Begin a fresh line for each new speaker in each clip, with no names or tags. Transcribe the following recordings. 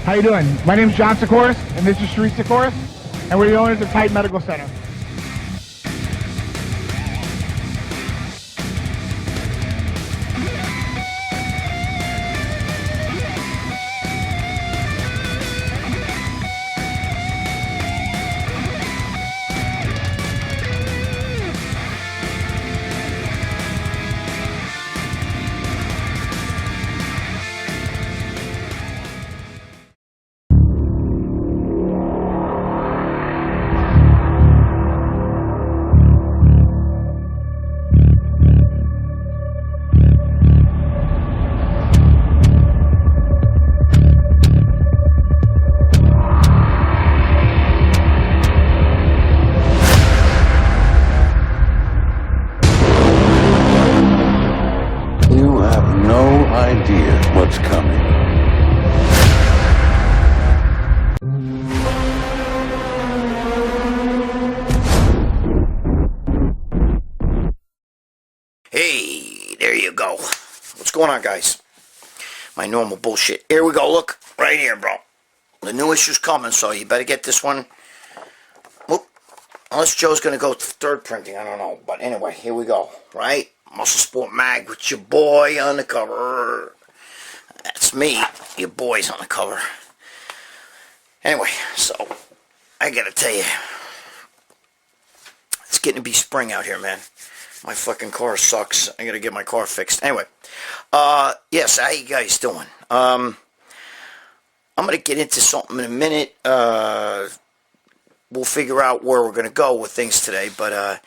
How you doing? My name's John Sikoris, and this is Sharif Sikoris, and we're the owners of Titan Medical Center.
You have no idea what's coming.
Hey, there you go. What's going on, guys? My normal bullshit. Here we go. Look, right here, bro. The new issue's coming, so you better get this one. Whoop. Unless Joe's going to go to third printing, I don't know. But anyway, here we go, right? Muscle Sport Mag with your boy on the cover. That's me. Your boy's on the cover. Anyway, so I gotta tell you, it's getting to be spring out here, man. My fucking car sucks. I gotta get my car fixed. Anyway, yes, how you guys doing? I'm gonna get into something in a minute. We'll figure out where we're gonna go with things today, but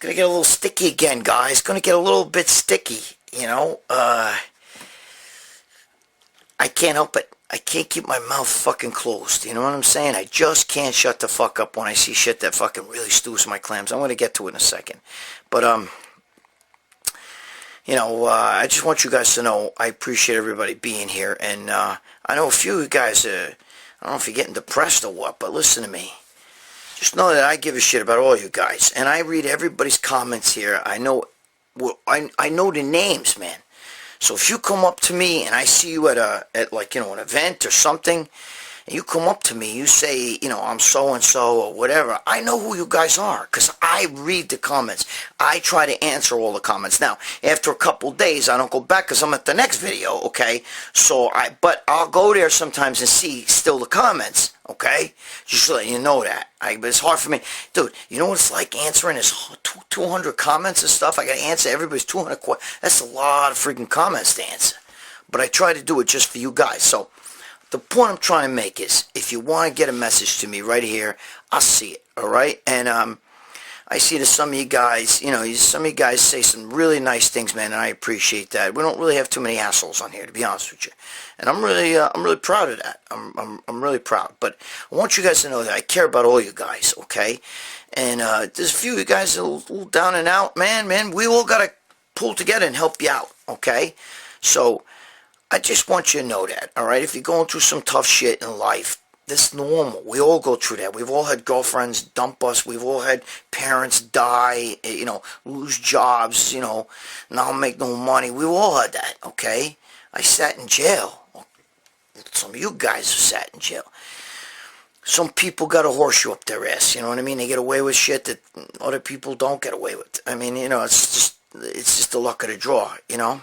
gonna get a little sticky again, guys. Gonna get a little bit sticky, you know. I can't help it. I can't keep my mouth fucking closed. You know what I'm saying? I just can't shut the fuck up when I see shit that fucking really stews my clams. I'm gonna get to it in a second. But, you know, I just want you guys to know I appreciate everybody being here. And, I know a few of you guys, I don't know if you're getting depressed or what, but listen to me. Just know that I give a shit about all you guys, and I read everybody's comments here. I know, I know the names, man. So if you come up to me and I see you at like, you know, an event or something, and you come up to me, you say, you know, I'm so and so or whatever. I know who you guys are because I read the comments. I try to answer all the comments. Now, after a couple days, I don't go back because I'm at the next video. Okay, so but I'll go there sometimes and see still the comments. Okay, just so you know that. But it's hard for me, dude. You know what it's like answering this 200 comments and stuff. I gotta answer everybody's 200 questions. That's a lot of freaking comments to answer. But I try to do it just for you guys. So the point I'm trying to make is, if you want to get a message to me right here, I'll see it. All right, and I see that some of you guys, you know, some of you guys say some really nice things, man, and I appreciate that. We don't really have too many assholes on here, to be honest with you, and I'm really proud of that. I'm really proud. But I want you guys to know that I care about all you guys, okay? And there's a few of you guys that are a little down and out, man. We all gotta pull together and help you out, okay? So I just want you to know that, all right? If you're going through some tough shit in life, that's normal. We all go through that. We've all had girlfriends dump us. We've all had parents die, you know, lose jobs, you know, not make no money. We've all had that, okay? I sat in jail. Some of you guys have sat in jail. Some people got a horseshoe up their ass, you know what I mean? They get away with shit that other people don't get away with. I mean, you know, it's just the luck of the draw, you know?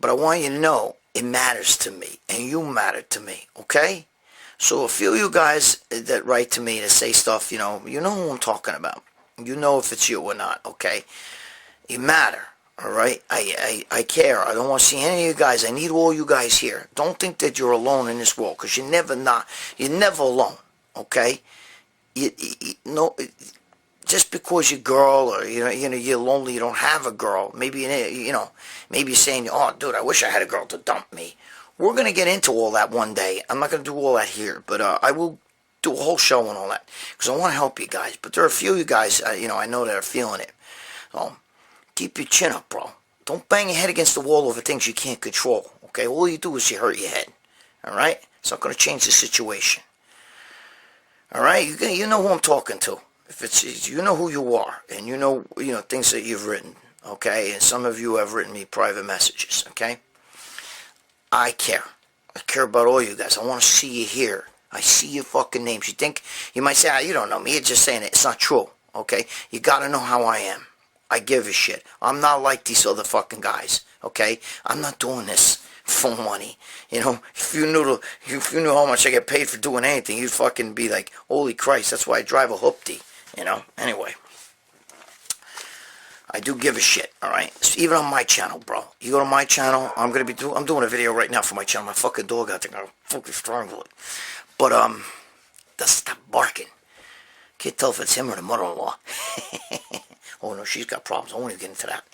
But I want you to know it matters to me, and you matter to me, okay? So a few of you guys that write to me to say stuff, you know who I'm talking about. You know if it's you or not, okay? You matter, all right? I care. I don't want to see any of you guys. I need all you guys here. Don't think that you're alone in this world, because you're never alone, okay? No, just because you're a girl, or you're lonely, you don't have a girl. Maybe maybe you're saying, oh, dude, I wish I had a girl to dump me. We're going to get into all that one day. I'm not going to do all that here, but I will do a whole show on all that, because I want to help you guys. But there are a few of you guys, I know that are feeling it. So keep your chin up, bro. Don't bang your head against the wall over things you can't control, okay? All you do is you hurt your head, all right? It's not going to change the situation, all right? You know who I'm talking to. If it's, you know who you are, and you know things that you've written, okay? And some of you have written me private messages, okay? I care, I care about all you guys. I want to see you here. I see your fucking names. You might say, you don't know me. You're just saying it. It's not true, okay? You got to know how I am. I give a shit. I'm not like these other fucking guys, okay? I'm not doing this for money. You know, if you knew how much I get paid for doing anything, you'd fucking be like, holy Christ, that's why I drive a hoopty, you know? Anyway. I do give a shit, alright? Even on my channel, bro. You go to my channel, I'm doing a video right now for my channel. My fucking dog out there, I'm fucking strangle it. But, just stop barking. Can't tell if it's him or the mother-in-law. Oh, no, she's got problems. I won't even get into that.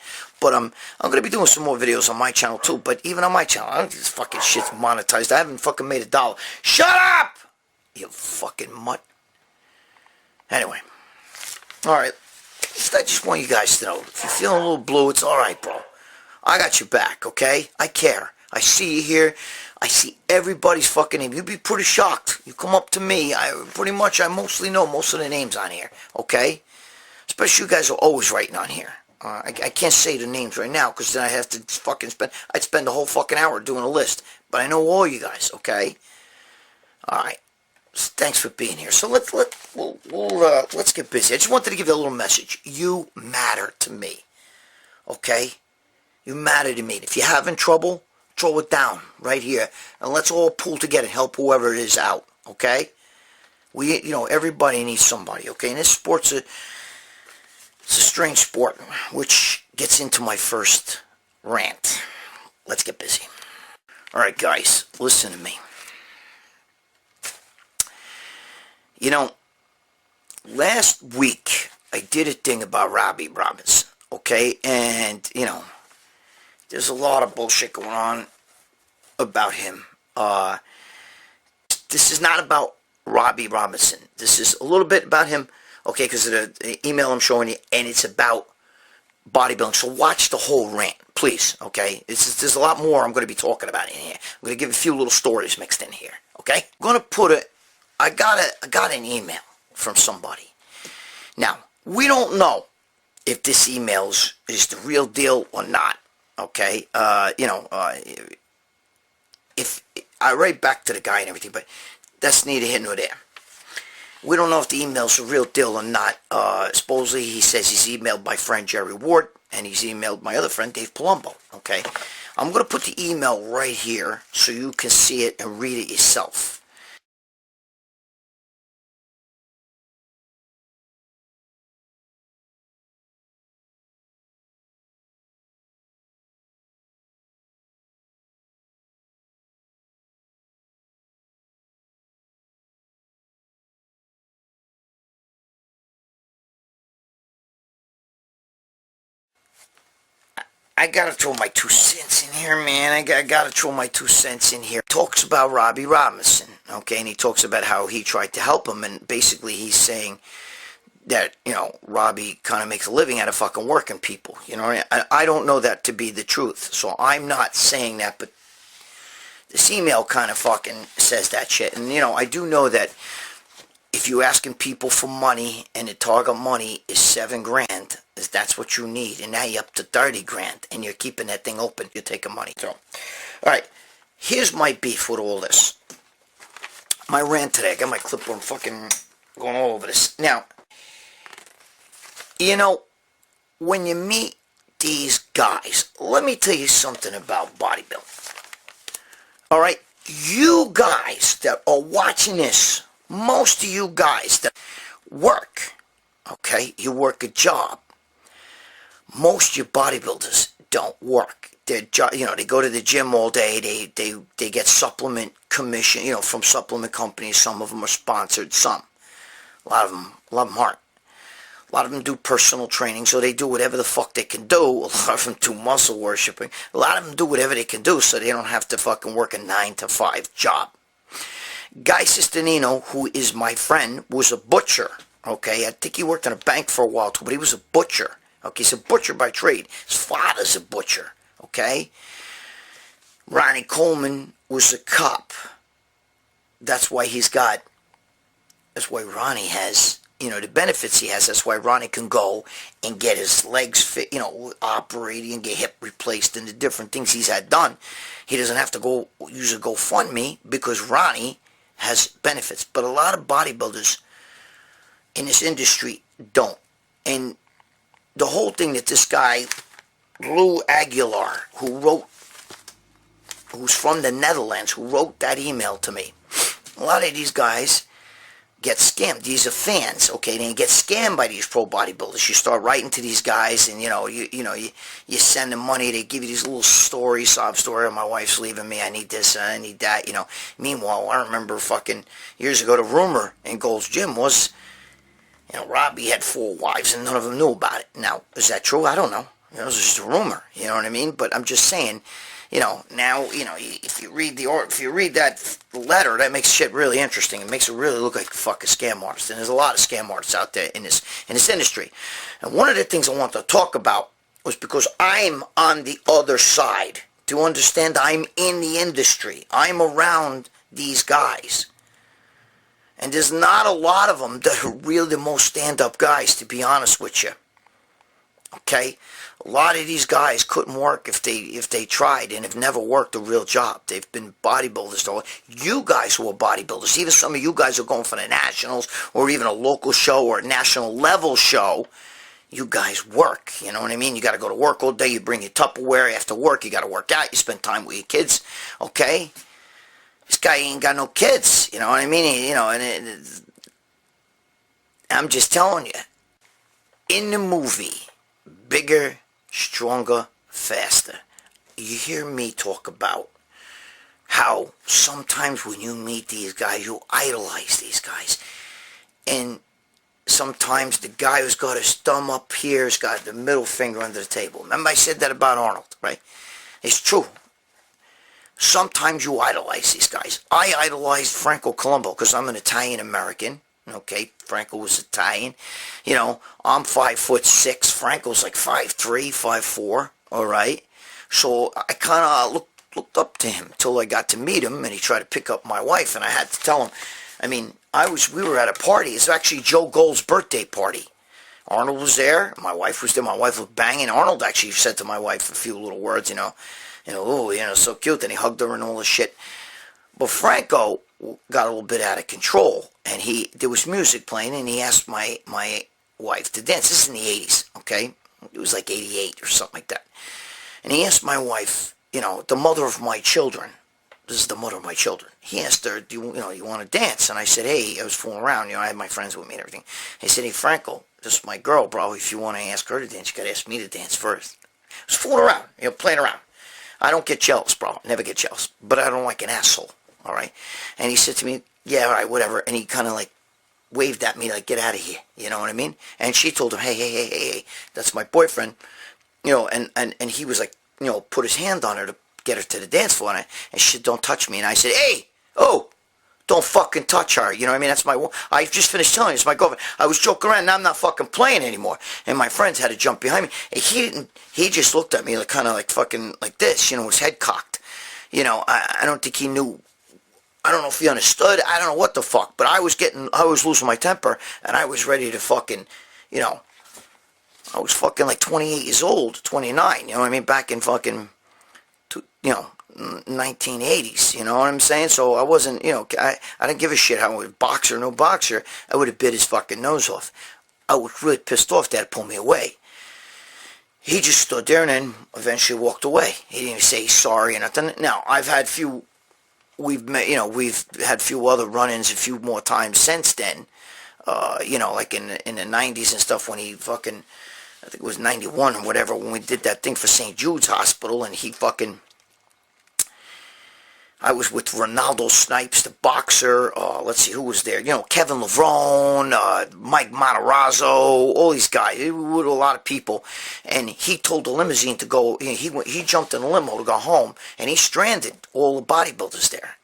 But, I'm going to be doing some more videos on my channel, too. But even on my channel, I don't think this fucking shit's monetized. I haven't fucking made $1. Shut up! You fucking mutt. Anyway. Alright. I just want you guys to know, if you're feeling a little blue, it's alright, bro. I got your back, okay? I care. I see you here. I see everybody's fucking name. You'd be pretty shocked. You come up to me, I mostly know most of the names on here, okay? Especially you guys are always writing on here. I can't say the names right now, because then I have to fucking I'd spend the whole fucking hour doing a list. But I know all you guys, okay? Alright. Thanks for being here. So let's get busy. I just wanted to give you a little message. You matter to me. Okay? You matter to me. If you're having trouble, throw it down right here. And let's all pull together and help whoever it is out. Okay? Everybody needs somebody. Okay? And this sport's it's a strange sport, which gets into my first rant. Let's get busy. Alright, guys. Listen to me. You know, last week, I did a thing about Robbie Robinson, okay? And, there's a lot of bullshit going on about him. This is not about Robbie Robinson. This is a little bit about him, okay, because of the email I'm showing you, and it's about bodybuilding. So watch the whole rant, please, okay? There's a lot more I'm going to be talking about in here. I'm going to give a few little stories mixed in here, okay? I'm going to put I got an email from somebody. Now, we don't know if this email is the real deal or not, okay? If I write back to the guy and everything, but that's neither here nor there. We don't know if the email's the real deal or not. Supposedly, he says he's emailed my friend Jerry Ward, and he's emailed my other friend Dave Palumbo, okay? I'm going to put the email right here so you can see it and read it yourself. I gotta throw my 2 cents in here, man. I gotta throw my 2 cents in here. Talks about Robbie Robinson, okay? And he talks about how he tried to help him, and basically he's saying that, Robbie kind of makes a living out of fucking working people. I don't know that to be the truth, so I'm not saying that, but this email kind of fucking says that shit. And, I do know that if you're asking people for money and the target money is $7,000, that's what you need, and now you're up to $30,000, and you're keeping that thing open, you're taking money. So, alright, here's my beef with all this. My rant today, I got my clipboard fucking going all over this. Now, when you meet these guys, let me tell you something about bodybuilding. Alright, you guys that are watching this, most of you guys that work, okay, you work a job. Most of your bodybuilders don't work. They go to the gym all day. They get supplement commission, from supplement companies. Some of them are sponsored. Some, a lot of them aren't. A lot of them do personal training, so they do whatever the fuck they can do. A lot of them do muscle worshipping. A lot of them do whatever they can do, so they don't have to fucking work a 9-to-5 job. Guy Sistanino, who is my friend, was a butcher. Okay, I think he worked in a bank for a while too, but he was a butcher. Okay, he's a butcher by trade. His father's a butcher, okay? Ronnie Coleman was a cop. That's why Ronnie has the benefits he has. That's why Ronnie can go and get his legs fit, operated and get hip replaced and the different things he's had done. He doesn't have to go use a GoFundMe because Ronnie has benefits. But a lot of bodybuilders in this industry don't. And the whole thing that this guy, Lou Aguilar, who's from the Netherlands, who wrote that email to me, a lot of these guys get scammed. These are fans, okay? They get scammed by these pro bodybuilders. You start writing to these guys, and you send them money. They give you these little stories, sob story. Oh, my wife's leaving me. I need this. I need that. Meanwhile, I remember fucking years ago, the rumor in Gold's Gym was, Robbie had 4 wives, and none of them knew about it. Now, is that true? I don't know. It was just a rumor. You know what I mean? But I'm just saying. Now, if you read that letter, that makes shit really interesting. It makes it really look like a fucking scam artist. And there's a lot of scam artists out there in this industry. And one of the things I want to talk about was because I'm on the other side. Do you understand? I'm in the industry. I'm around these guys. And there's not a lot of them that are really the most stand-up guys, to be honest with you. Okay? A lot of these guys couldn't work if they tried and have never worked a real job. They've been bodybuilders. You guys who are bodybuilders, even some of you guys are going for the nationals or even a local show or a national level show. You guys work, you know what I mean? You got to go to work all day. You bring your Tupperware after work. You got to work out. You spend time with your kids, okay? This guy ain't got no kids, you know what I mean? I'm just telling you. In the movie, Bigger, Stronger, Faster, you hear me talk about how sometimes when you meet these guys, you idolize these guys. And sometimes the guy who's got his thumb up here has got the middle finger under the table. Remember I said that about Arnold, right? It's true. Sometimes you idolize these guys. I idolized Franco Colombo because I'm an Italian-American. Okay, Franco was Italian. I'm 5'6". Franco's like 5'3", 5'4". All right. So I kind of looked up to him until I got to meet him, and he tried to pick up my wife, and I had to tell him. We were at a party. It's actually Joe Gold's birthday party. Arnold was there. My wife was there. My wife was banging. Arnold actually said to my wife a few little words, so cute, and he hugged her and all this shit. But Franco got a little bit out of control, and there was music playing, and he asked my wife to dance. This is in the 80s, okay? It was like 88 or something like that. And he asked my wife, the mother of my children. This is the mother of my children. He asked her, do you want to dance? And I said, hey, I was fooling around. I had my friends with me and everything. He said, hey, Franco, this is my girl, bro. If you want to ask her to dance, you got to ask me to dance first. I was fooling around, playing around. I don't get jealous, bro. I never get jealous. But I don't like an asshole, all right? And he said to me, yeah, all right, whatever. And he kind of like waved at me like, get out of here. You know what I mean? And she told him, hey, that's my boyfriend. And he was like, put his hand on her to get her to the dance floor. And she said, don't touch me. And I said, hey, don't fucking touch her. You know what I mean? That's I just finished telling you, it's my girlfriend. I was joking around, now I'm not fucking playing anymore. And my friends had to jump behind me. And he just looked at me like kind of like fucking like this, his head cocked. I don't think he knew. I don't know if he understood. I don't know what the fuck. But I was losing my temper, and I was ready to fucking, I was fucking like 28 years old, 29, you know what I mean? Back in fucking, 1980s, you know what I'm saying? So I wasn't, I didn't give a shit how I was boxer, no boxer. I would have bit his fucking nose off. I was really pissed off that pulled me away. He just stood there and then eventually walked away. He didn't even say sorry or nothing. Now, we've had few other run-ins a few more times since then. Like in the 90s and stuff when he fucking, I think it was 91 or whatever, when we did that thing for St. Jude's Hospital, and he fucking, I was with Ronaldo Snipes, the boxer. Let's see who was there. Kevin Levrone, Mike Matarazzo, all these guys. It was a lot of people. And he told the limousine to go. He jumped in the limo to go home, and he stranded all the bodybuilders there.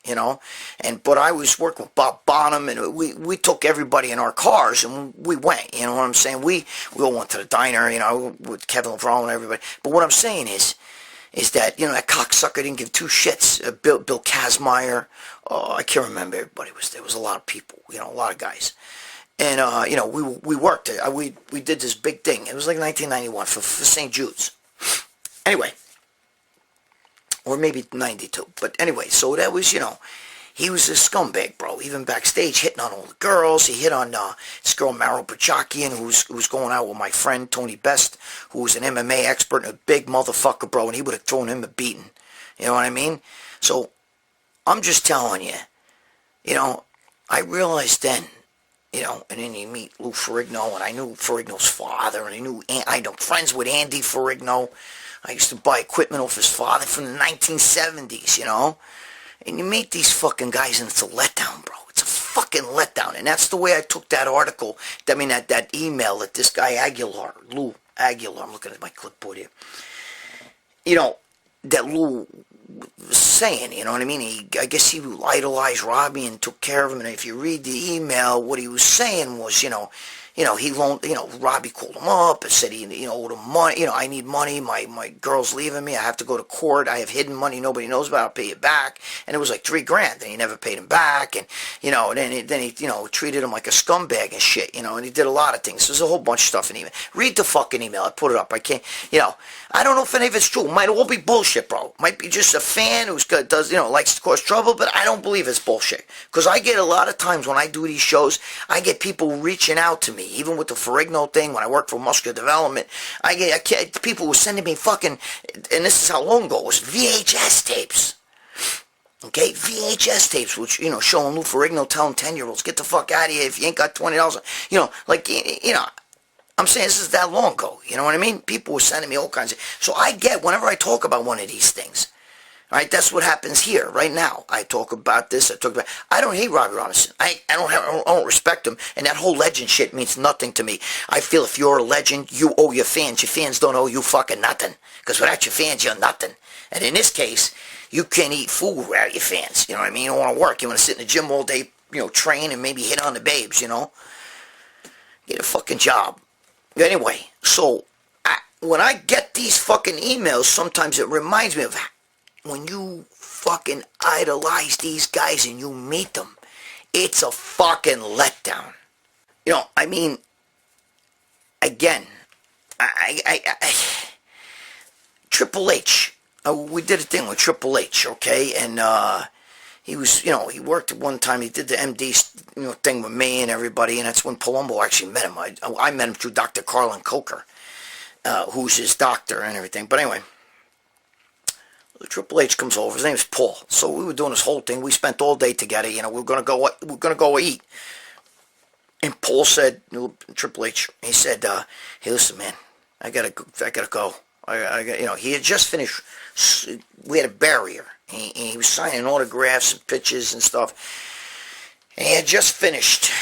But I was working with Bob Bonham, and we took everybody in our cars and we went. You know what I'm saying? We all went to the diner. With Kevin Levrone and everybody. But what I'm saying is that, that cocksucker didn't give two shits. Bill Kazmaier, I can't remember everybody. There was a lot of people, a lot of guys. And, you know, we worked it. We did this big thing. It was like 1991 for St. Jude's. Anyway. Or maybe 92. But anyway, so that was, you know, he was a scumbag, bro. Even backstage, hitting on all the girls. He hit on this girl, Maro Pachakian, who's going out with my friend, Tony Best, who was an MMA expert and a big motherfucker, bro. And he would have thrown him a beating. You know what I mean? So, I'm just telling you, you know, I realized then, you know, and then you meet Lou Ferrigno, and I knew Ferrigno's father, and I know friends with Andy Ferrigno. I used to buy equipment off his father from the 1970s, you know? And you meet these fucking guys, and it's a letdown, bro. It's a fucking letdown. And that's the way I took that article, that email that this guy Lou Aguilar, I'm looking at my clipboard here. You know, that Lou was saying, you know what I mean? I guess he idolized Robbie and took care of him. And if you read the email, what he was saying was, he loaned, Robbie called him up and said he, owed him money. I need money. My girl's leaving me. I have to go to court. I have hidden money nobody knows about. I'll pay you back. And it was like $3,000. And he never paid him back. And, then he treated him like a scumbag and shit, and he did a lot of things. There's a whole bunch of stuff in the email. Read the fucking email. I put it up. I can't, I don't know if any of it's true. It might all be bullshit, bro. Might be just a fan who's likes to cause trouble, but I don't believe it's bullshit. Because I get a lot of times when I do these shows, I get people reaching out to me. Even with the Ferrigno thing, when I worked for Muscular Development, I get people were sending me fucking, and this is how long ago it was, VHS tapes. Okay, VHS tapes, which, showing Lou Ferrigno telling 10-year-olds, get the fuck out of here if you ain't got $20. I'm saying this is that long ago, you know what I mean? People were sending me all kinds of, so I get, whenever I talk about one of these things, right, that's what happens here, right now. I talk about this, I don't hate Robbie Robinson. I don't respect him, and that whole legend shit means nothing to me. I feel if you're a legend, you owe your fans don't owe you fucking nothing, because without your fans, you're nothing. And in this case, you can't eat food without your fans, you know what I mean? You don't want to work, you want to sit in the gym all day, train and maybe hit on the babes, Get a fucking job. Anyway, so, when I get these fucking emails, sometimes it reminds me of when you fucking idolize these guys and you meet them, it's a fucking letdown. Again, Triple H, we did a thing with Triple H, okay, and he was, he worked at one time, he did the MD, thing with me and everybody, and that's when Palumbo actually met him. I met him through Dr. Carlin Coker, who's his doctor and everything, but anyway. Triple H comes over. His name's Paul. So we were doing this whole thing. We spent all day together. We're gonna go eat. And Paul said, Triple H, he said, "Hey, listen, man, I gotta go. He had just finished. We had a barrier. He was signing autographs and pictures and stuff. And he had just finished,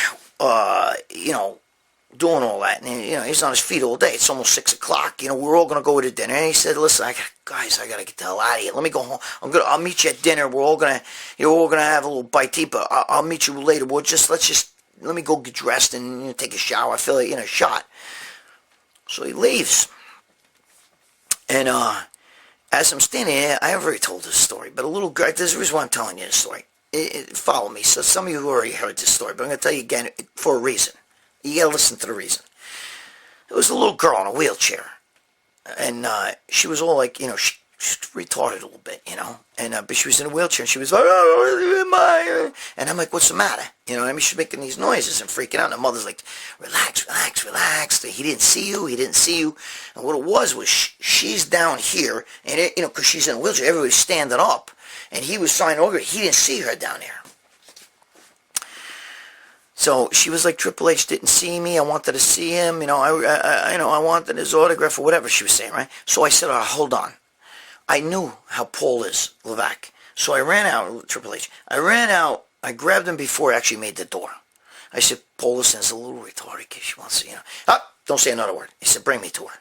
doing all that, and he's on his feet all day. It's almost 6 o'clock. We're all gonna go to dinner. And he said, "Listen, I gotta get the hell out of here. Let me go home. I'll meet you at dinner. We're all gonna have a little bite to eat, but I'll meet you later. Let me go get dressed and take a shower. I feel like a shot." So he leaves, and as I'm standing there, I have already told this story, but a little girl. There's a reason why I'm telling you this story. Follow me. So some of you have already heard this story, but I'm gonna tell you again for a reason. You gotta listen to the reason. It was a little girl in a wheelchair. And she was all like, she's retarded a little bit, And but she was in a wheelchair and she was like, "Oh, and I'm like, what's the matter?" She's making these noises and freaking out. And the mother's like, relax. He didn't see you. And what it was she's down here, and because she's in a wheelchair, everybody's standing up. And he was signing over. He didn't see her down there. So she was like, Triple H didn't see me. I wanted to see him. I wanted his autograph or whatever she was saying, right? So I said, hold on. I knew how Paul is, Levac. So I ran out, Triple H. I grabbed him before he actually made the door. I said, Paul, listen, is a little retarded kid. She wants to, don't say another word. He said, bring me to her.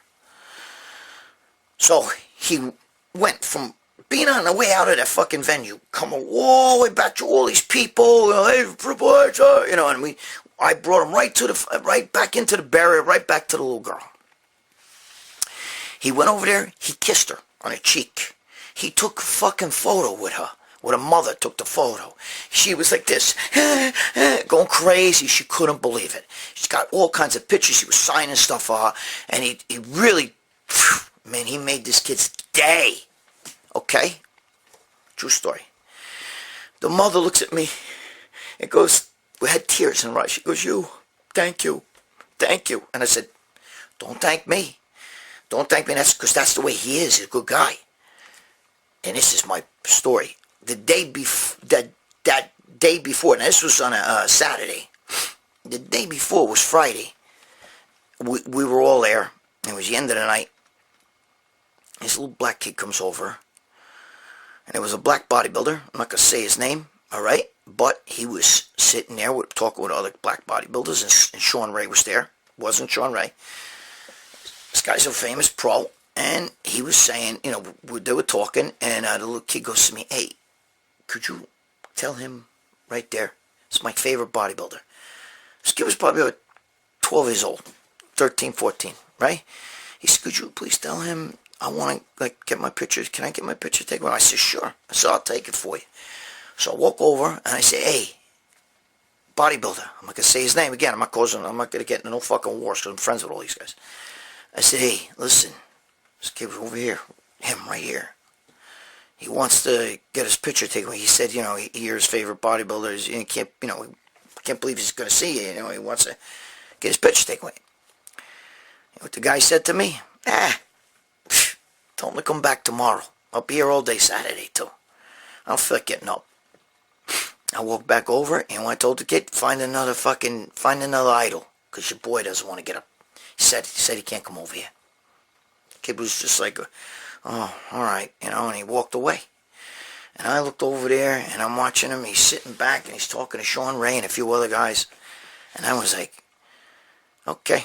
So he went from being on the way out of that fucking venue, coming all the way back to all these people, hey, Triple H, and I brought him right back into the barrier, right back to the little girl. He went over there, he kissed her on her cheek. He took a fucking photo with her with a mother took the photo. She was like this, going crazy. She couldn't believe it. She's got all kinds of pictures. She was signing stuff and he really, man, he made this kid's day. Okay? True story. The mother looks at me and goes, we had tears in her eyes. She goes, thank you. And I said, don't thank me. Don't thank me. Because that's the way he is. He's a good guy. And this is my story. The day that day before, and this was on a Saturday. The day before was Friday. We were all there. It was the end of the night. This little black kid comes over. And it was a black bodybuilder. I'm not going to say his name, all right? But he was sitting there talking with other black bodybuilders, and Sean Ray was there. Wasn't Sean Ray. This guy's a famous pro. And he was saying, you know, they were talking, and the little kid goes to me, hey, could you tell him right there? It's my favorite bodybuilder. This kid was probably about 12 years old, 13, 14, right? He said, could you please tell him I want to, get my picture. Can I get my picture taken? I said, sure. I said, I'll take it for you. So I walk over, and I say, hey, bodybuilder. I'm not going to say his name again. I'm not going to get into no fucking wars because I'm friends with all these guys. I said, hey, listen. This kid was over here, him right here. He wants to get his picture taken. He said, you know, you're his favorite bodybuilder. He can't believe he's going to see you. You know, he wants to get his picture taken away. You know what the guy said to me? Tell him to come back tomorrow. I'll be here all day Saturday, too. I don't feel like getting up. I walked back over, and when I told the kid, find another idol, because your boy doesn't want to get up. He said he can't come over here. Kid was just like, oh, all right, you know, and he walked away. And I looked over there, and I'm watching him. He's sitting back, and he's talking to Sean Ray and a few other guys. And I was like, okay.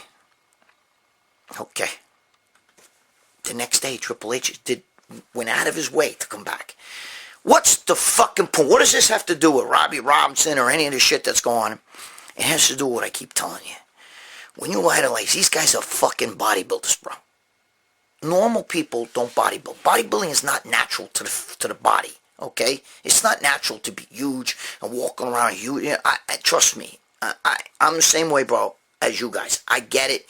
The next day, Triple H went out of his way to come back. What's the fucking point? What does this have to do with Robbie Robinson or any of the shit that's going on? It has to do with what I keep telling you. When you idolize, these guys are fucking bodybuilders, bro. Normal people don't bodybuild. Bodybuilding is not natural to the body, okay? It's not natural to be huge and walking around huge. You know, trust me, I'm the same way, bro, as you guys. I get it.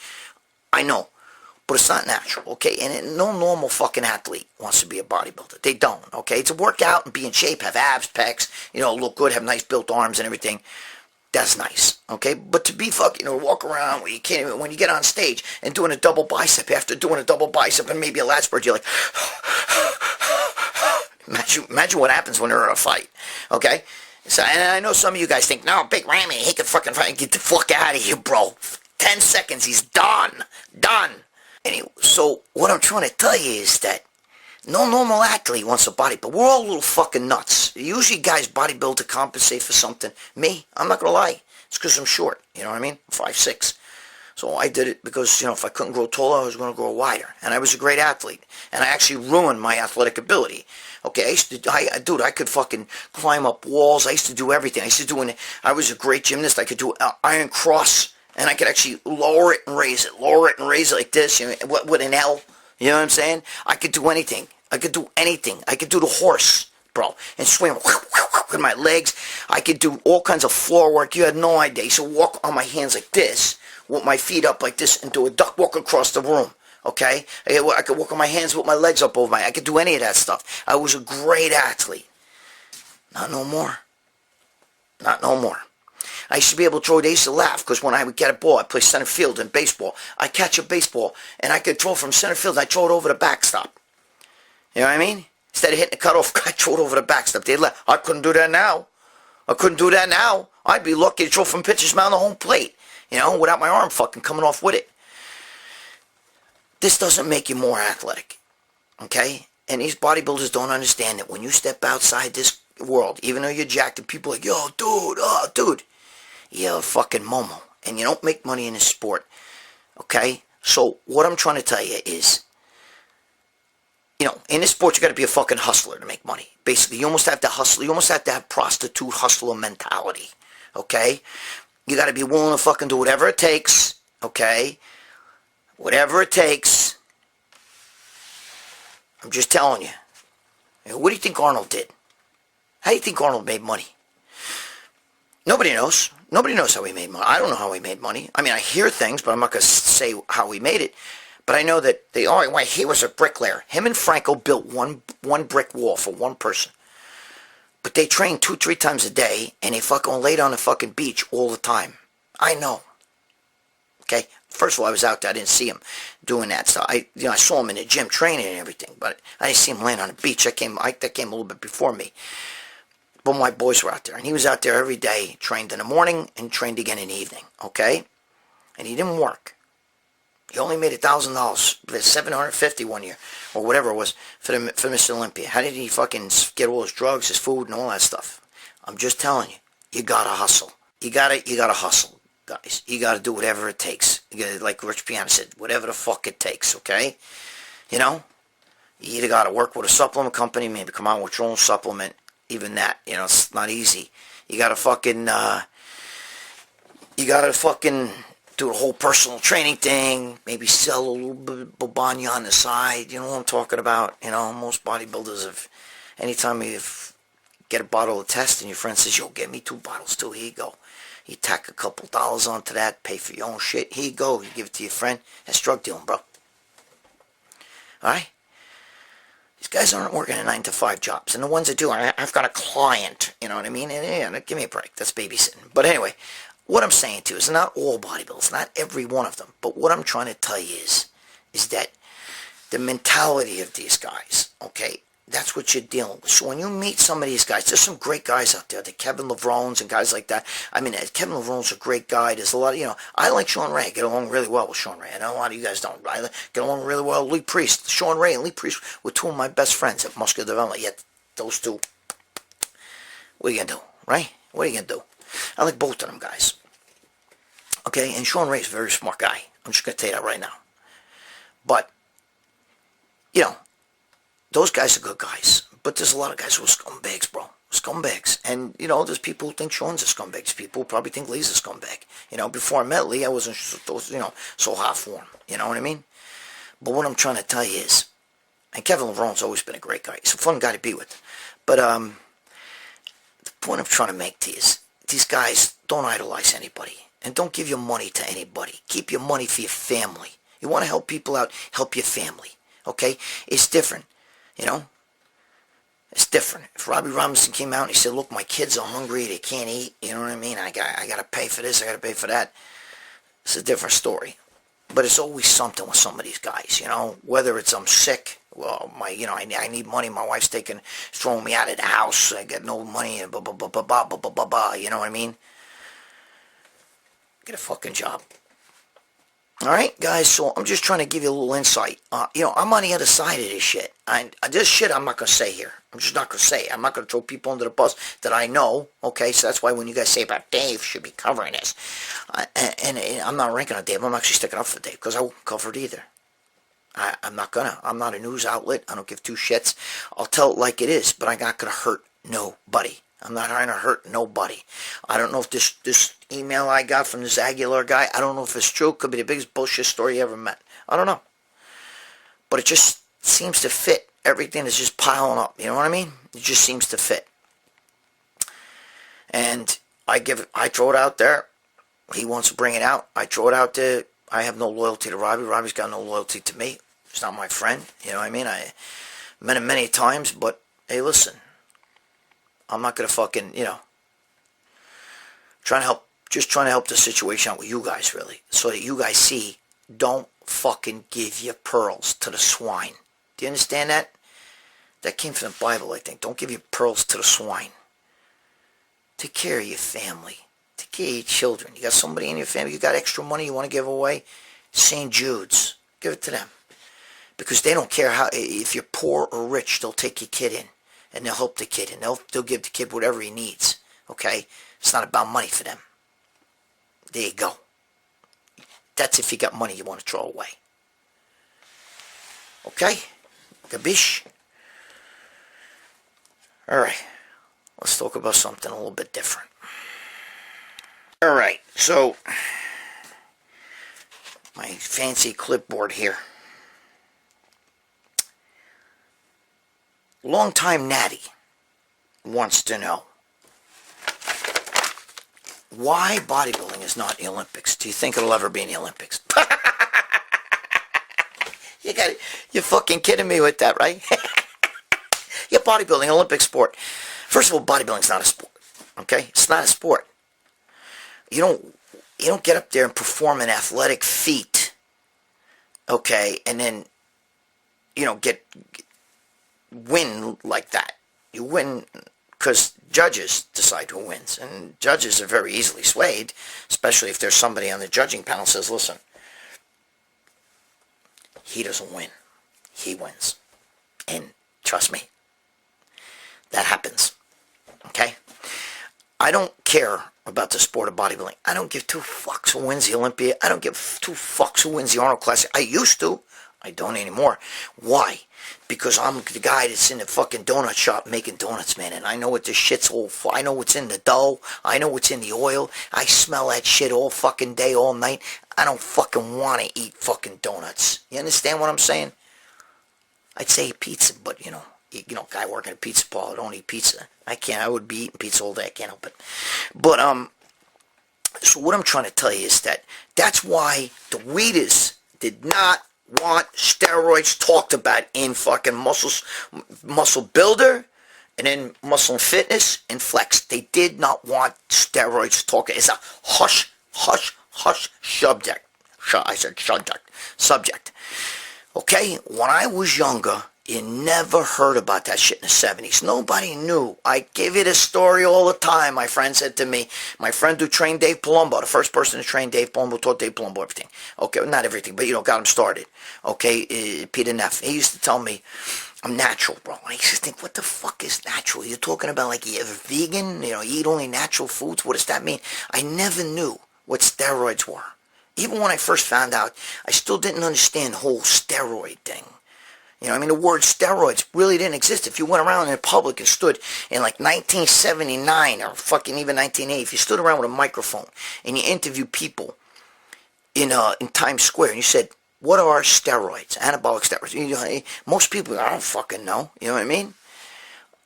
I know. But it's not natural, okay? And no normal fucking athlete wants to be a bodybuilder. They don't, okay? To work out and be in shape, have abs, pecs, you know, look good, have nice built arms and everything. That's nice, okay? But to be fucking, walk around where you can't even, when you get on stage and doing a double bicep, after doing a double bicep and maybe a lat spread, you're like, imagine what happens when they're in a fight, okay? So, and I know some of you guys think, no, Big Ramy, he can fucking fight. Get the fuck out of here, bro. 10 seconds, he's done. Anyway, so what I'm trying to tell you is that no normal athlete wants a body, but we're all little fucking nuts. Usually guys bodybuild to compensate for something. Me, I'm not going to lie. It's because I'm short. You know what I mean? 5'6". So I did it because, you know, if I couldn't grow taller, I was going to grow wider. And I was a great athlete. And I actually ruined my athletic ability. Okay, dude, I could fucking climb up walls. I used to do everything. I was a great gymnast. I could do iron cross. And I could actually lower it and raise it like this, you know, with an L. You know what I'm saying? I could do anything. I could do the horse, bro, and swim with my legs. I could do all kinds of floor work. You had no idea. So walk on my hands like this, with my feet up like this, and do a duck walk across the room. Okay? I could walk on my hands with my legs up over I could do any of that stuff. I was a great athlete. Not no more. I used to be able to throw. They used to laugh because when I would get a ball, I play center field in baseball. I catch a baseball and I could throw from center field. I throw it over the backstop. You know what I mean? Instead of hitting the cutoff, I throw it over the backstop. They'd laugh. I couldn't do that now. I'd be lucky to throw from pitcher's mound to home plate. You know, without my arm fucking coming off with it. This doesn't make you more athletic. Okay? And these bodybuilders don't understand that when you step outside this world, even though you're jacked and people are like, yo, dude. You're a fucking momo. And you don't make money in this sport. Okay? So, what I'm trying to tell you is, you know, in this sport, you got to be a fucking hustler to make money. Basically, you almost have to hustle. You almost have to have prostitute hustler mentality. Okay? You got to be willing to fucking do whatever it takes. Okay? Whatever it takes. I'm just telling you. What do you think Arnold did? How do you think Arnold made money? Nobody knows. Nobody knows how he made money. I don't know how he made money. I mean, I hear things, but I'm not going to say how he made it. But I know that he was a bricklayer. Him and Franco built one brick wall for one person. But they trained 2-3 times a day, and they fucking laid on the fucking beach all the time. I know. Okay? First of all, I was out there. I didn't see him doing that stuff. I saw him in the gym training and everything, but I didn't see him laying on the beach. That came a little bit before me. But my boys were out there, and he was out there every day, trained in the morning and trained again in the evening, okay? And he didn't work. He only made $1,000, $750 one year, or whatever it was, for Mr. Olympia. How did he fucking get all his drugs, his food, and all that stuff? I'm just telling you, you gotta hustle. You gotta hustle, guys. You gotta do whatever it takes. You gotta, like Rich Piana said, whatever the fuck it takes, okay? You know? You either gotta work with a supplement company, maybe come out with your own supplement. Even that, it's not easy. You gotta fucking do the whole personal training thing. Maybe sell a little bit of Bobanya on the side. You know what I'm talking about? Most bodybuilders have, anytime you get a bottle of test and your friend says, yo, get me 2 bottles too, here you go. You tack a couple dollars onto that, pay for your own shit. Here you go. You give it to your friend. That's drug dealing, bro. Alright? These guys aren't working a 9-to-5 jobs. And the ones that do, I've got a client, you know what I mean? And yeah, give me a break. That's babysitting. But anyway, what I'm saying to you is not all bodybuilders, not every one of them. But what I'm trying to tell you is that the mentality of these guys, okay, that's what you're dealing with. So when you meet some of these guys, there's some great guys out there, the Kevin Lavrones and guys like that. I mean, Kevin Lavrone's a great guy. There's a lot of, I like Sean Ray. I get along really well with Sean Ray. I know a lot of you guys don't. I get along really well with Lee Priest. Sean Ray and Lee Priest were 2 of my best friends at Muscular Development. Yet those 2, what are you going to do, right? What are you going to do? I like both of them guys. Okay, and Sean Ray's a very smart guy. I'm just going to tell you that right now. But, those guys are good guys. But there's a lot of guys who are scumbags, bro. Scumbags. And, there's people who think Sean's a scumbag. There's people who probably think Lee's a scumbag. Before I met Lee, I wasn't, so hot for him. You know what I mean? But what I'm trying to tell you is, and Kevin Lavrone's always been a great guy. He's a fun guy to be with. But, the point I'm trying to make to you is, these guys don't idolize anybody. And don't give your money to anybody. Keep your money for your family. You want to help people out, help your family. Okay? It's different. It's different. If Robbie Robinson came out and he said, look, my kids are hungry, they can't eat, you know what I mean? I got to pay for this, I got to pay for that. It's a different story. But it's always something with some of these guys, whether it's I'm sick, well, I need money, my wife's throwing me out of the house, I got no money, and blah, blah, blah, blah, blah, blah, blah, blah, blah, you know what I mean? Get a fucking job. Alright, guys, so I'm just trying to give you a little insight. I'm on the other side of this shit. This shit I'm not going to say here. I'm just not going to say it. I'm not going to throw people under the bus that I know, okay? So that's why when you guys say about Dave should be covering this. And I'm not ranking on Dave. I'm actually sticking up for Dave because I won't cover it either. I'm not going to. I'm not a news outlet. I don't give 2 shits. I'll tell it like it is, but I'm not going to hurt nobody. I'm not trying to hurt nobody. I don't know if this email I got from this Aguilar guy, I don't know if it's true. Could be the biggest bullshit story you ever met. I don't know. But it just seems to fit. Everything is just piling up. You know what I mean? It just seems to fit. And I throw it out there. He wants to bring it out. I throw it out there. I have no loyalty to Robbie. Robbie's got no loyalty to me. He's not my friend. You know what I mean? I met him many times, but hey, listen. I'm not going to fucking, trying to help the situation out with you guys, really. So that you guys see, don't fucking give your pearls to the swine. Do you understand that? That came from the Bible, I think. Don't give your pearls to the swine. Take care of your family. Take care of your children. You got somebody in your family, you got extra money you want to give away? St. Jude's. Give it to them. Because they don't care if you're poor or rich, they'll take your kid in. And they'll help the kid, and they'll give the kid whatever he needs, okay? It's not about money for them. There you go. That's if you got money you want to throw away. Okay? Gabish? Alright. Let's talk about something a little bit different. Alright, so my fancy clipboard here. Long-time natty. wants to know why bodybuilding is not in the Olympics. Do you think it'll ever be in the Olympics? You're fucking kidding me with that, right? Yeah, bodybuilding, Olympic sport. First of all, bodybuilding's not a sport. Okay? It's not a sport. You don't get up there and perform an athletic feat, okay, and then, win like that. You win because judges decide who wins, and judges are very easily swayed, especially if there's somebody on the judging panel who says, listen, he doesn't win, he wins. And trust me, that happens, okay? I don't care about the sport of bodybuilding. I don't give two fucks who wins the Olympia. I don't give two fucks who wins the Arnold Classic. I used to. I don't anymore. Why? Because I'm the guy that's in the fucking donut shop making donuts, man, and I know what this shit's all for. I know what's in the dough. I know what's in the oil. I smell that shit all fucking day, all night. I don't fucking want to eat fucking donuts. You understand what I'm saying? I'd say pizza, but, guy working at a pizza parlor, don't eat pizza. I can't. I would be eating pizza all day. I can't help it. But, so what I'm trying to tell you is that's why the Weeders did not want steroids talked about in fucking muscle builder, and then muscle and fitness and flex. They did not want steroids talked. It's a hush subject. I said subject. Okay? When I was younger, you never heard about that shit in the 70s. Nobody knew. I give you this story all the time. My friend said to me, my friend who trained Dave Palumbo, the first person to train Dave Palumbo, taught Dave Palumbo everything. Okay, not everything, but, got him started. Okay, Peter Neff. He used to tell me, I'm natural, bro. I used to think, what the fuck is natural? You're talking about like you're vegan, you eat only natural foods? What does that mean? I never knew what steroids were. Even when I first found out, I still didn't understand the whole steroid thing. The word steroids really didn't exist. If you went around in public and stood in like 1979 or fucking even 1980, if you stood around with a microphone and you interviewed people in Times Square and you said, what are steroids, anabolic steroids? Most people, I don't fucking know. You know what I mean?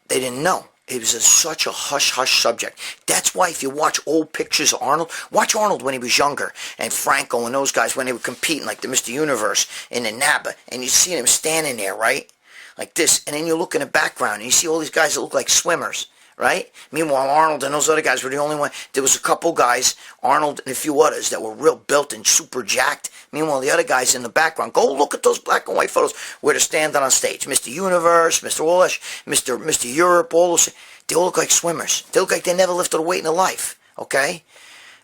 They didn't know. It was such a hush subject. That's why if you watch old pictures of Arnold, watch Arnold when he was younger, and Franco and those guys when they were competing, like the Mr. Universe in the NABA, and you see them standing there, right? Like this, and then you look in the background, and you see all these guys that look like swimmers, right? Meanwhile, Arnold and those other guys were the only one. There was a couple guys, Arnold and a few others, that were real built and super jacked. Meanwhile, the other guys in the background, go look at those black and white photos where they're standing on stage. Mr. Universe, Mr. Wallace, Mr. Europe, all those, they all look like swimmers. They look like they never lifted a weight in their life, okay?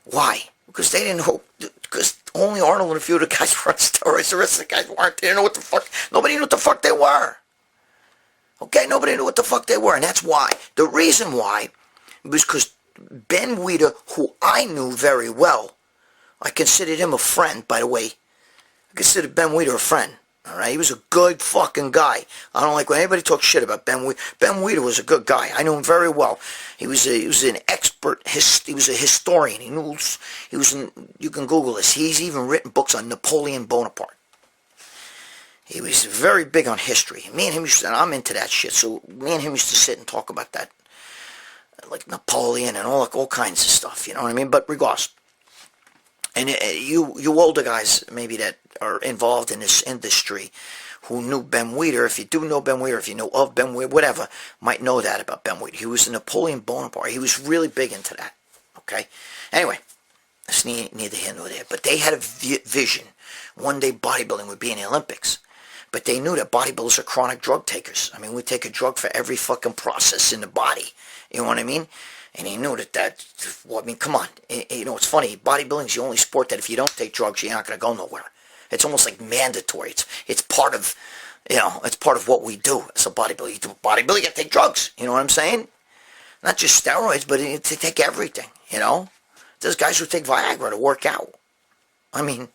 Why? Because they didn't know, because only Arnold and a few of the guys were on steroids. The rest of the guys weren't. They didn't know what the fuck, nobody knew what the fuck they were. Okay, nobody knew what the fuck they were, and that's why. The reason why was because Ben Weider, who I knew very well, I considered him a friend, by the way. I considered Ben Weider a friend, all right? He was a good fucking guy. I don't like when anybody talks shit about Ben Weider. Ben Weider was a good guy. I knew him very well. He was an expert, he was a historian. You can Google this. He's even written books on Napoleon Bonaparte. He was very big on history. Me and him and I'm into that shit, so me and him used to sit and talk about that, like Napoleon and all kinds of stuff, you know what I mean? But regardless, and you older guys maybe that are involved in this industry who knew Ben Weider, if you do know Ben Weider, if you know of Ben Weider, whatever, might know that about Ben Weider. He was a Napoleon Bonaparte. He was really big into that, okay? Anyway, that's neither here nor there. But they had a vision. One day bodybuilding would be in the Olympics. But they knew that bodybuilders are chronic drug takers. I mean, we take a drug for every fucking process in the body. You know what I mean? And he knew well, I mean, come on. It's funny. Bodybuilding is the only sport that if you don't take drugs, you're not going to go nowhere. It's almost like mandatory. It's part of, it's part of what we do as a bodybuilder. You do bodybuilding, you got to take drugs. You know what I'm saying? Not just steroids, but to take everything, There's guys who take Viagra to work out. I mean,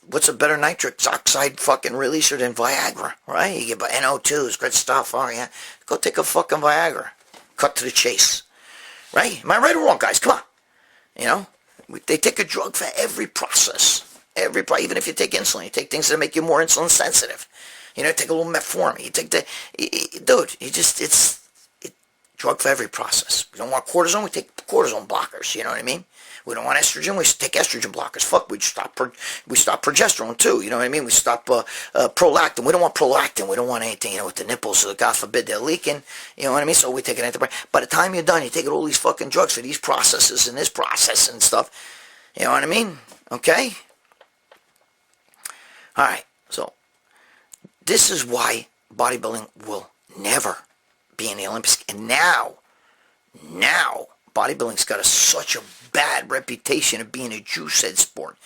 what's a better nitric oxide fucking releaser than Viagra, right? You get NO2, it's good stuff. Oh, yeah. Go take a fucking Viagra. Cut to the chase. Right? Am I right or wrong, guys? Come on. They take a drug for every process. Even if you take insulin, you take things that make you more insulin sensitive. Take a little metformin. You take Drug for every process. We don't want cortisone, we take cortisone blockers, you know what I mean? We don't want estrogen, we take estrogen blockers. Fuck, we stop progesterone too, you know what I mean? We stop prolactin. We don't want prolactin. We don't want anything, with the nipples, so God forbid they're leaking, you know what I mean? So we take an antibiotic. By the time you're done, you take all these fucking drugs for these processes and this process and stuff. You know what I mean? Okay? Alright, so this is why bodybuilding will never be in the Olympics. And now, bodybuilding's got such a bad reputation of being a juice-head sport.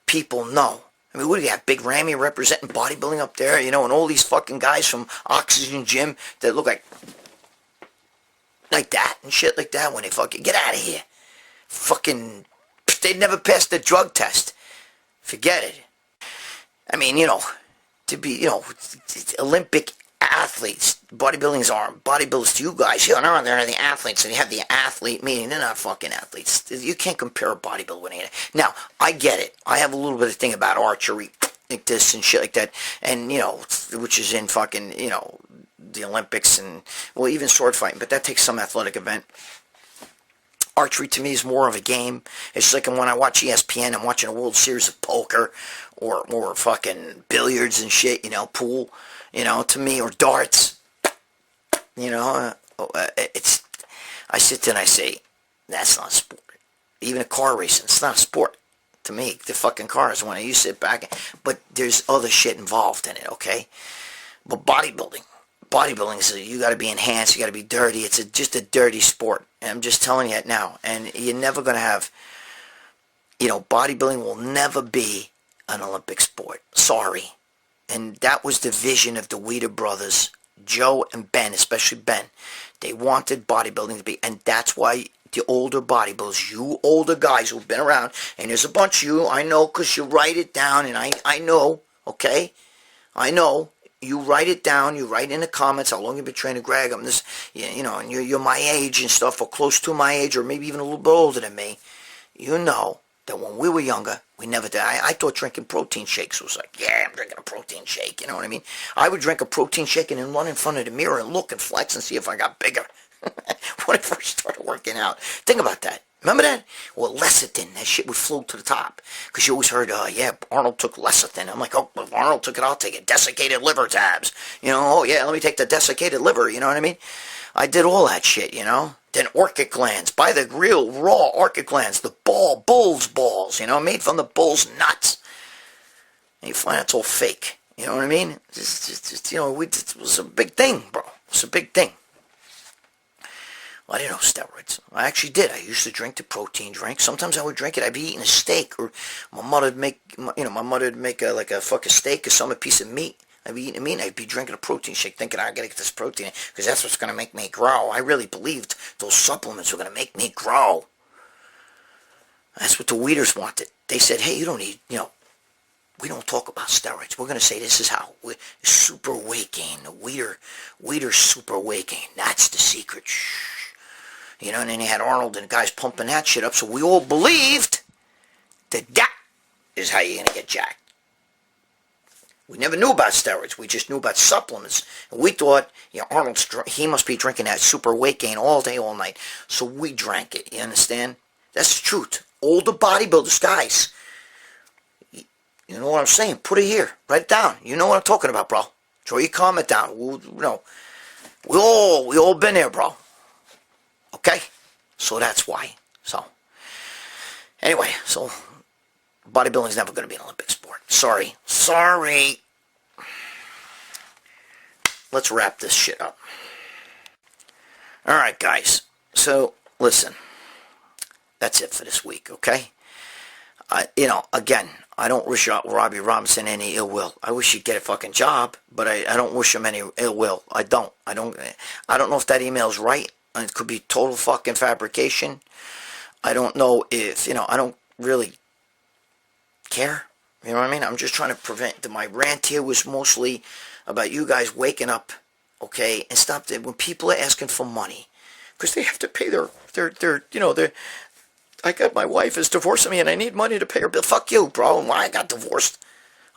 People know. I mean, what do you have? Big Ramy representing bodybuilding up there, and all these fucking guys from Oxygen Gym that look like that and shit like that when they fucking get out of here. Fucking, they never passed the drug test. Forget it. I mean, to be, Olympic athletes, bodybuilding's arm, bodybuilders to you guys, they're the athletes, and you have the athlete meaning they're not fucking athletes. You can't compare a bodybuilder with anything. Now, I get it. I have a little bit of thing about archery, like this and shit like that, and, which is in fucking, the Olympics and, well, even sword fighting, but that takes some athletic event. Archery to me is more of a game. It's like when I watch ESPN, I'm watching a World Series of poker or fucking billiards and shit, pool, to me, or darts. It's, I sit there and I say, that's not a sport. Even a car racing, it's not a sport. To me, the fucking car is when you sit back, but there's other shit involved in it, okay? But bodybuilding is, you got to be enhanced, you got to be dirty. It's just a dirty sport. And I'm just telling you it now. And you're never going to have, bodybuilding will never be an Olympic sport. Sorry. And that was the vision of the Weider brothers, Joe and Ben, especially Ben. They wanted bodybuilding to be, and that's why the older bodybuilders, you older guys who've been around, and there's a bunch of you, I know, because you write it down, and I know, okay? I know. You write it down, you write in the comments how long you've been training. Greg, I'm this, and you're my age and stuff, or close to my age, or maybe even a little bit older than me. You know that when we were younger, we never did. I thought drinking protein shakes was like, yeah, I'm drinking a protein shake, you know what I mean? I would drink a protein shake and then run in front of the mirror and look and flex and see if I got bigger. When I first started working out. Think about that. Remember that? Well, lecithin, that shit would float to the top. Because you always heard, Arnold took lecithin. I'm like, well, if Arnold took it, I'll take it. Desiccated liver tabs. Let me take the desiccated liver, you know what I mean? I did all that shit, Then orchid glands. Buy the real raw orchid glands. The bull's balls, made from the bull's nuts. And you find it's all fake. You know what I mean? It was a big thing, bro. It was a big thing. Well, I didn't know steroids. I actually did. I used to drink the protein drink. Sometimes I would drink it. I'd be eating a steak, or my mother would make, a fucking steak or a piece of meat. I'd be eating meat, and I'd be drinking a protein shake, thinking I gotta get this protein, because that's what's gonna make me grow. I really believed those supplements were gonna make me grow. That's what the Weeders wanted. They said, hey, you don't need, we don't talk about steroids. We're gonna say this is how super weight gain. The Weider super weight gain. That's the secret. Shh. And then you had Arnold and guys pumping that shit up, so we all believed that is how you're going to get jacked. We never knew about steroids. We just knew about supplements. And we thought, Arnold, he must be drinking that super weight gain all day, all night. So we drank it, you understand? That's the truth. Older bodybuilders, guys. You know what I'm saying? Put it here. Write it down. You know what I'm talking about, bro. Throw your comment down. We all been there, bro. Okay? So that's why. So, anyway, bodybuilding's never going to be an Olympic sport. Sorry. Let's wrap this shit up. Alright, guys. So, listen. That's it for this week, okay? Again, I don't wish Robbie Robinson any ill will. I wish he'd get a fucking job, but I don't wish him any ill will. I don't know if that email's right. It could be total fucking fabrication. I don't know if, I don't really care. You know what I mean? I'm just trying to prevent. My rant here was mostly about you guys waking up, okay, and stop that when people are asking for money, because they have to pay their I got, my wife is divorcing me and I need money to pay her bill. Fuck you, bro. And why I got divorced,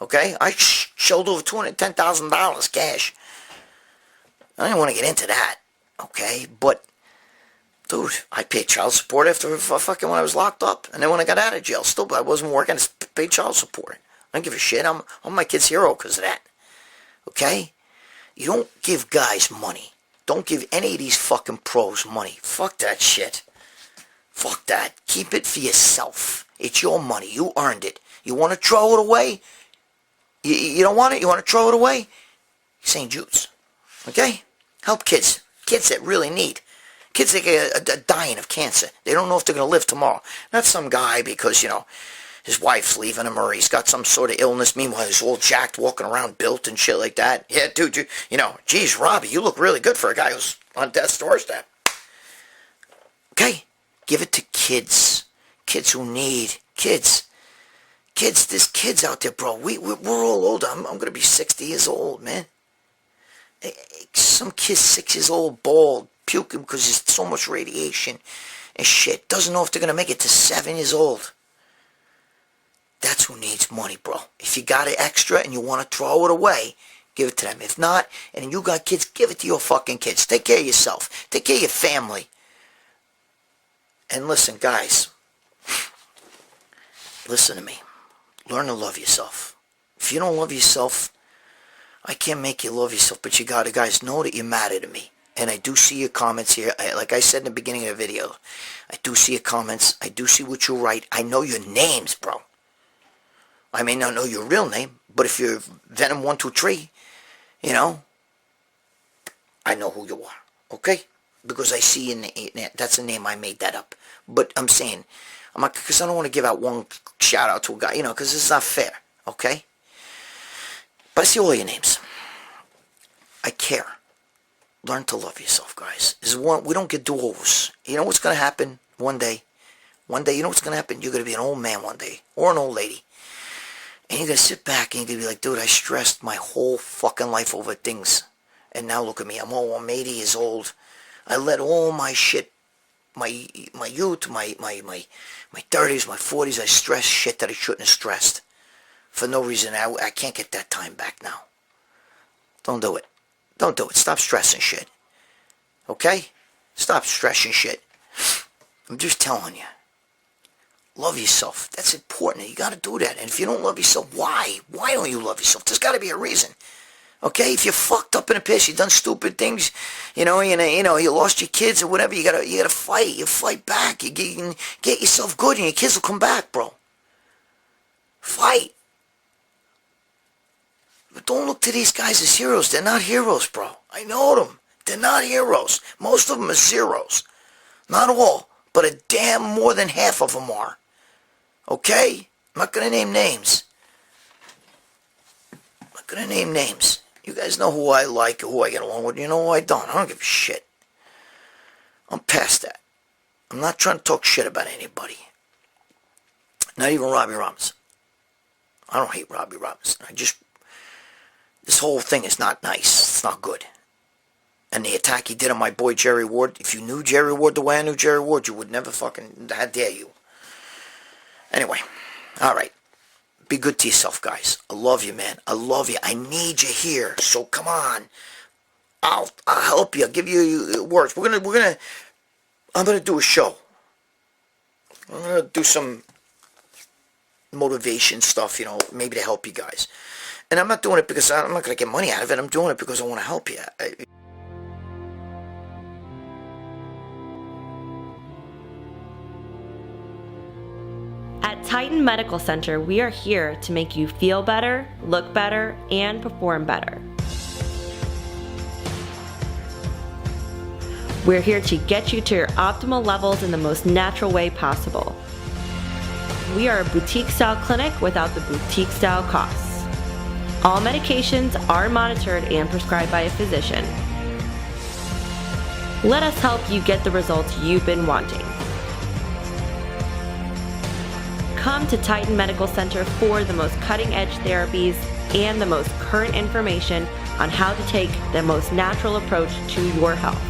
okay? I shelled over $210,000 cash. I didn't want to get into that, okay? But Dude, I paid child support after fucking when I was locked up. And then when I got out of jail, still, I wasn't working, I paid child support. I don't give a shit. I'm my kid's hero because of that. Okay? You don't give guys money. Don't give any of these fucking pros money. Fuck that shit. Fuck that. Keep it for yourself. It's your money. You earned it. You want to throw it away? You don't want it? You want to throw it away? St. Jude's. Okay? Help kids. Kids that really need. Kids that are dying of cancer. They don't know if they're going to live tomorrow. Not some guy because, his wife's leaving him or he's got some sort of illness. Meanwhile, he's all jacked, walking around, built and shit like that. Yeah, dude, geez, Robbie, you look really good for a guy who's on death's doorstep. Okay? Give it to kids. Kids who need. Kids. There's kids out there, bro. We're all older. I'm going to be 60 years old, man. Some kid's 6 years old, bald, puking because there's so much radiation and shit. Doesn't know if they're going to make it to 7 years old. That's who needs money, bro. If you got it extra and you want to throw it away, give it to them. If not, and you got kids, give it to your fucking kids. Take care of yourself. Take care of your family. And listen, guys. Listen to me. Learn to love yourself. If you don't love yourself, I can't make you love yourself, but you gotta, guys, know that you matter to me. And I do see your comments here. Like I said in the beginning of the video, I do see your comments. I do see what you write. I know your names, bro. I may not know your real name, but if you're Venom123, I know who you are, okay? Because I see that's a name, I made that up. But I'm saying, because I don't want to give out one shout out to a guy, because it's not fair, okay? But I see all your names. I care. Learn to love yourself, guys. We don't get do-overs. You know what's going to happen one day? One day, you know what's going to happen? You're going to be an old man one day, or an old lady. And you're going to sit back and you're going to be like, dude, I stressed my whole fucking life over things. And now look at me. I'm 80 years old. I let all my shit, my youth, my 30s, my 40s, I stressed shit that I shouldn't have stressed. For no reason. I can't get that time back now. Don't do it. Don't do it. Stop stressing shit. Okay? Stop stressing shit. I'm just telling you. Love yourself. That's important. You got to do that. And if you don't love yourself, why? Why don't you love yourself? There's got to be a reason. Okay? If you're fucked up in a piss, you've done stupid things, you lost your kids or whatever, you gotta fight. You fight back. You get yourself good and your kids will come back, bro. Fight. But don't look to these guys as heroes. They're not heroes, bro. I know them. They're not heroes. Most of them are zeros. Not all, but a damn more than half of them are. Okay? I'm not going to name names. You guys know who I like, who I get along with. You know who I don't. I don't give a shit. I'm past that. I'm not trying to talk shit about anybody. Not even Robbie Robinson. I don't hate Robbie Robinson. This whole thing is not nice. It's not good. And the attack he did on my boy Jerry Ward, if you knew Jerry Ward the way I knew Jerry Ward, you would never fucking, how dare you. Anyway, alright. Be good to yourself, guys. I love you, man. I love you. I need you here. So come on. I'll help you. I'll give you words. I'm gonna do a show. I'm gonna do some motivation stuff, maybe to help you guys. And I'm not doing it because I'm not gonna get money out of it. I'm doing it because I want to help you.
At Titan Medical Center, we are here to make you feel better, look better, and perform better. We're here to get you to your optimal levels in the most natural way possible. We are a boutique-style clinic without the boutique-style costs. All medications are monitored and prescribed by a physician. Let us help you get the results you've been wanting. Come to Titan Medical Center for the most cutting-edge therapies and the most current information on how to take the most natural approach to your health.